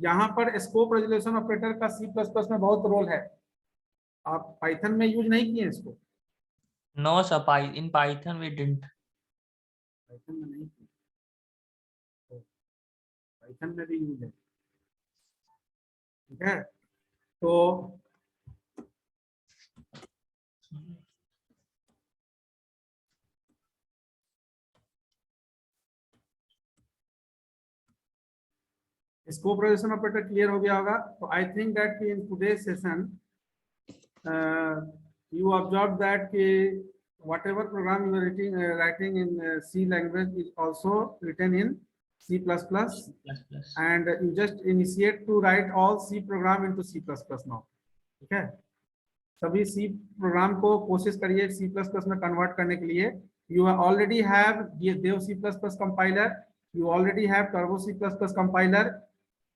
यहाँ पर स्कोप रेजोल्यूशन ऑपरेटर का C++ में बहुत रोल है। आप पाइथन में यूज नहीं किए इसको? No, sir. In Python we didn't. Python में नहीं किए, तो पाइथन में भी यूज है, ठीक है। तो स्कोप रेजोल्यूशन ऑपरेटर क्लियर हो गया होगा। तो I think that in today's session you observed that whatever program you are writing in C language is also written in C++, and you just initiate to write all C program into C++ now, ठीक है। सभी C program को कोशिश करिए C++ में convert करने के लिए। You already have Dev C++ compiler, you already have Turbo C++ compiler,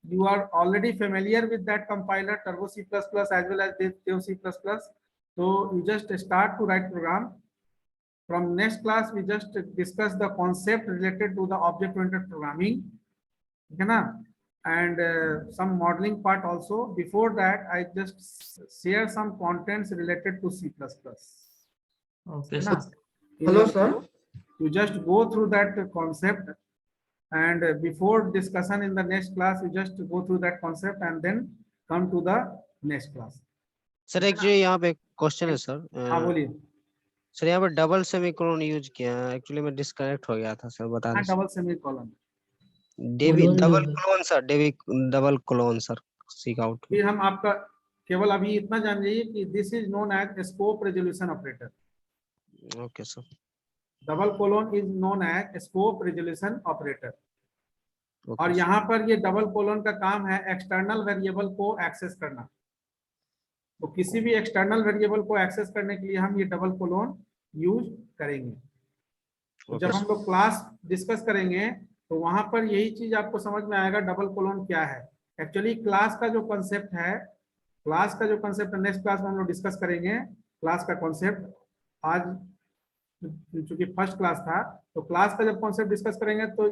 you are already familiar with that compiler Turbo C++ as well as Dev C++. So you just start to write program. From next class we just discuss the concept related to the object oriented programming, okay na? And some modeling part also. Before that I just share some contents related to C++. Okay, Na? sir. Hello, sir. You just go through that concept, and before discussion in the next class you just go through that concept and then come to the next class. Sir एक जो यहाँ पे question है sir, हाँ बोलिए। Sir यहाँ पे double semicolon use किया है, एक्चुअली मैं डिस्कनेक्ट हो गया था सर, बता हाँ, दें। Double semicolon. डेवी कोलोन डबल जो- क्लोन सर, डेवी double colon sir, cout. फिर हम आपका केवल अभी इतना जान जाइए कि this is known as scope resolution operator. Okay sir. Double colon is known as scope resolution operator. और ओके यहाँ पर ये डबल कोलोन का काम है एक्सटर्नल वेरिएबल को एक्सेस करना। तो किसी भी एक्सटर्नल वेरिएबल को एक्सेस करने के लिए हम ये डबल कोलोन यूज करेंगे। तो जब हम लोग क्लास डिस्कस करेंगे तो वहां पर यही चीज आपको समझ में आएगा डबल कोलोन क्या है। एक्चुअली क्लास का जो कॉन्सेप्ट है, क्लास का जो कॉन्सेप्ट नेक्स्ट क्लास में हम लोग डिस्कस करेंगे। क्लास का कॉन्सेप्ट आज चूंकि फर्स्ट क्लास था, तो क्लास का जब कॉन्सेप्ट डिस्कस करेंगे तो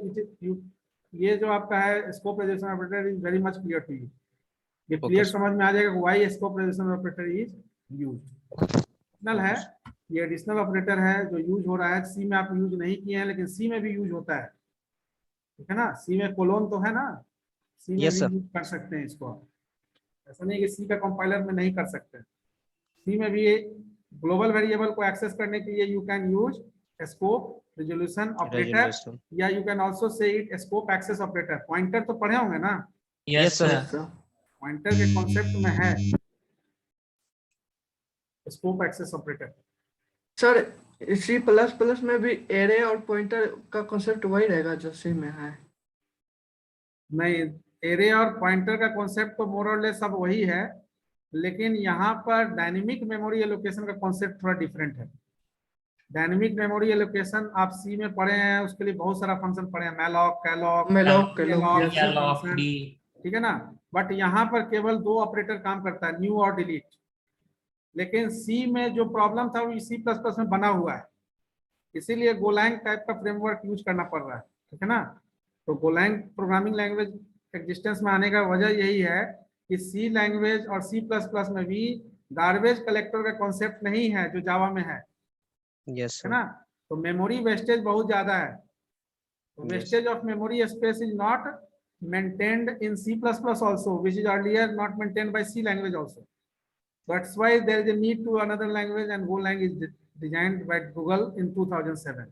ये जो आपका है scope resolution operator is very much clear to you. ये Okay, क्लियर sir. समझ में आ जाएगा why scope resolution operator is used. Additional है, ये एडिशनल ऑपरेटर है जो यूज हो रहा है, सी में आप यूज नहीं किए हैं लेकिन सी में भी यूज होता है, ठीक है ना। सी में कोलोन तो है ना, सी में Yes, भी sir. यूज कर सकते हैं इसको आप। ऐसा नहीं कि सी का कंपाइलर में नहीं कर सकते, सी में भी ग्लोबल वेरिएबल को एक्सेस करने के लिए you can use scope resolution operator, Resolution. या you can also say it scope access operator. Pointer तो पढ़े होंगे ना, Yes, sir. sir. Sir pointer के कॉन्सेप्ट में है scope access operator. Sir C plus plus में भी एरे और पॉइंटर का कॉन्सेप्ट वही रहेगा जो सी में है। नहीं, एरे और पॉइंटर का कॉन्सेप्ट तो मोर और लेस सब वही है, लेकिन यहाँ पर डायनेमिक मेमोरी एलोकेशन का कॉन्सेप्ट थोड़ा डिफरेंट है। डायनेमिक मेमोरी एलोकेशन आप सी में पढ़े हैं, उसके लिए बहुत सारा फंक्शन पढ़े हैं, malloc, calloc, malloc calloc, Yeah, lock, function, free. ठीक है ना। बट यहाँ पर केवल 2 ऑपरेटर काम करता है, न्यू और डिलीट। लेकिन सी में जो प्रॉब्लम था वो सी प्लस प्लस में बना हुआ है, इसीलिए गोलैंग टाइप का फ्रेमवर्क यूज करना पड़ रहा है, ठीक है ना। तो गोलैंग प्रोग्रामिंग लैंग्वेज एग्जिस्टेंस में आने का वजह यही है कि सी लैंग्वेज और सी प्लस प्लस में भी गार्बेज कलेक्टर का कॉन्सेप्ट नहीं है जो जावा में है Yes, है sir. ना। तो मेमोरी वेस्टेज बहुत ज्यादा है, तो Yes. Wastage of memory space is not maintained in C++ also, which is earlier not maintained by C language also. That's why there is a need to another language, and Golang is designed by Google in 2007.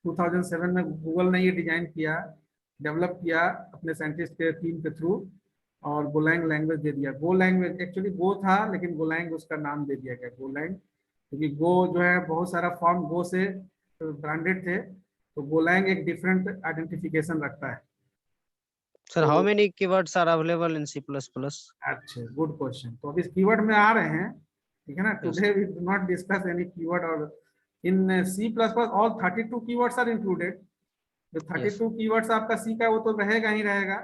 2007 में Google ने ये design किया, develop किया अपने scientist के team के through, और Golang language दे दिया। गो लैंग्वेज एक्चुअली गो था, लेकिन गोलैंग उसका नाम दे दिया गया गोलैंग, क्योंकि गो जो है बहुत सारा फॉर्म गो से ब्रांडेड थे, तो गोलैंग एक डिफरेंट आइडेंटिफिकेशन रखता है। Sir, how many keywords are available in C++? अच्छा, गुड क्वेश्चन। तो अब इस कीवर्ड में आ रहे हैं, ठीक है ना। Today we do not discuss any keyword, और in C plus plus all 32 keywords are included. जो 32 कीवर्ड्स आपका सी का वो तो रहेगा ही रहेगा,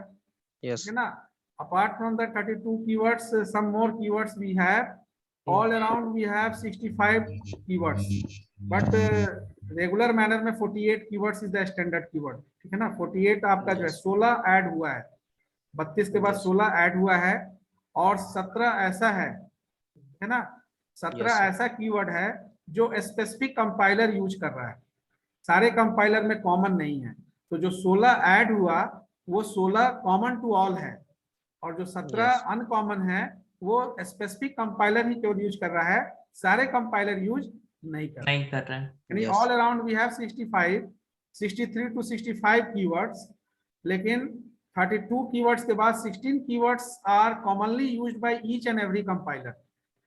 Yes. ठीक है ना। Apart from the 32 keywords, some more keywords we have, all around we have 65 keywords, but regular manner में 48 keywords is the standard keyword, ठीक है ना। 48 आपका जो है 16 ऐड हुआ है, 32 के बाद 16 ऐड हुआ है, और 17 ऐसा है ना। 17 ऐसा कीवर्ड है जो स्पेसिफिक कंपाइलर यूज कर रहा है, सारे कंपाइलर में कॉमन नहीं है। तो जो 16 ऐड हुआ वो 16 कॉमन टू ऑल है, और जो 17 अनकॉमन है वो स्पेसिफिक कंपाइलर ही केवल यूज कर रहा है, सारे कंपाइलर यूज नहीं कर रहे। नहीं कर रहे हैं। यानी all around we have 65, 63 to 65 keywords, लेकिन 32 कीवर्ड्स के बाद 16 keywords are commonly used by each and every compiler.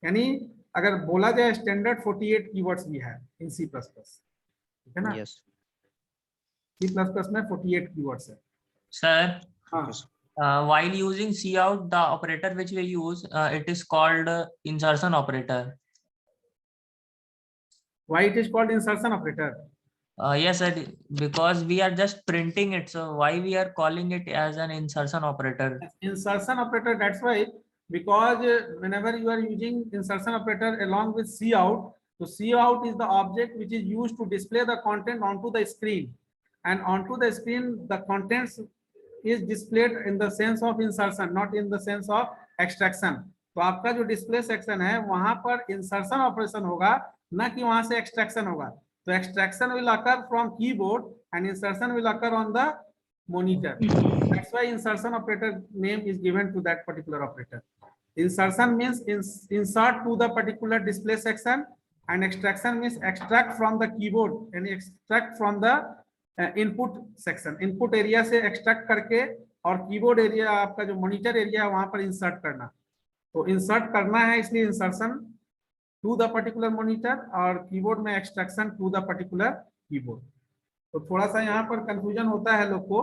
यानी अगर बोला जाए स्टैंडर्ड 48 कीवर्ड्स भी है इन सी प्लस प्लस, ठीक है ना। Yes. सी प्लस प्लस में 48 कीवर्ड्स है। Sir, हाँ, while using cout, the operator which we use, it is called insertion operator. why it is called insertion operator? Yes, sir, because we are just printing it. So why we are calling it as an insertion operator? Insertion operator, that's why, because whenever you are using insertion operator along with cout, so cout is the object which is used to display the content onto the screen, and onto the screen the contents is displayed in the sense of insertion, not in the sense of extraction. तो आपका जो display section है वहां पर insertion operation होगा, ना कि वहां से एक्सट्रैक्शन होगा। तो extraction will occur from keyboard and insertion will occur on the monitor. That's why insertion operator name is given to that particular operator. Insertion means insert to the particular display section, and extraction means extract from the keyboard and extract from the input section. Input area से extract करके और keyboard area आपका जो monitor area है वहां पर insert करना। तो insert करना है इसलिए insertion to the particular monitor, और keyboard में extraction to the particular keyboard. तो थोड़ा सा यहाँ पर कंफ्यूजन होता है लोग को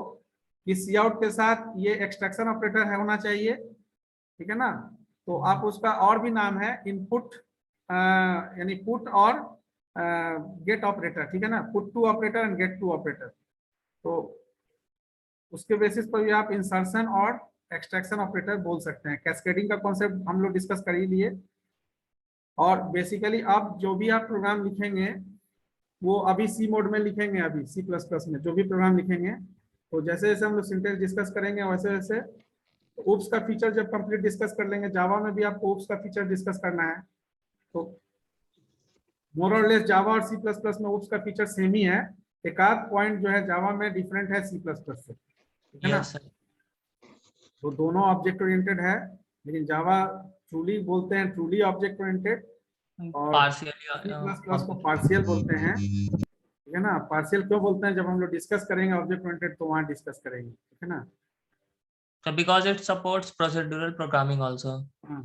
कि cout के साथ ये एक्सट्रैक्शन ऑपरेटर है होना चाहिए, ठीक है ना। तो आप उसका और भी नाम है इनपुट, यानी पुट और गेट ऑपरेटर, ठीक है ना। Put to operator and get to operator. तो उसके बेसिस पर भी आप इंसर्शन और एक्सट्रैक्शन ऑपरेटर बोल सकते हैं। कैस्केडिंग का कॉन्सेप्ट हम लोग डिस्कस कर ही लिए, और बेसिकली अब जो भी आप प्रोग्राम लिखेंगे वो अभी सी मोड में लिखेंगे, अभी सी प्लस प्लस में जो भी प्रोग्राम लिखेंगे, तो जैसे जैसे हम लोग सिंटेक्स डिस्कस करेंगे वैसे वैसे ओप्स का फीचर जब कंप्लीट डिस्कस कर लेंगे, जावा में भी आपको ओप्स का फीचर डिस्कस करना है। तो मोर और लेस जावा और सी प्लस प्लस में ओप्स का फीचर सेम ही है, एक आध पॉइंट जो है जावा में डिफरेंट है सी प्लस प्लस से, ठीक है ना। Yes, sir. तो दोनों ऑब्जेक्ट ओरिएंटेड है, लेकिन जावा ट्रूली बोलते हैं ट्रूली ऑब्जेक्ट ओरिएंटेड, और Partially. सी प्लस प्लस को पार्शियल बोलते हैं, ठीक है ना। पार्शियल क्यों बोलते हैं, जब हम लोग डिस्कस करेंगे ऑब्जेक्ट ओरिएंटेड तो वहां डिस्कस करेंगे, ठीक है ना। So because it supports procedural programming also. हाँ,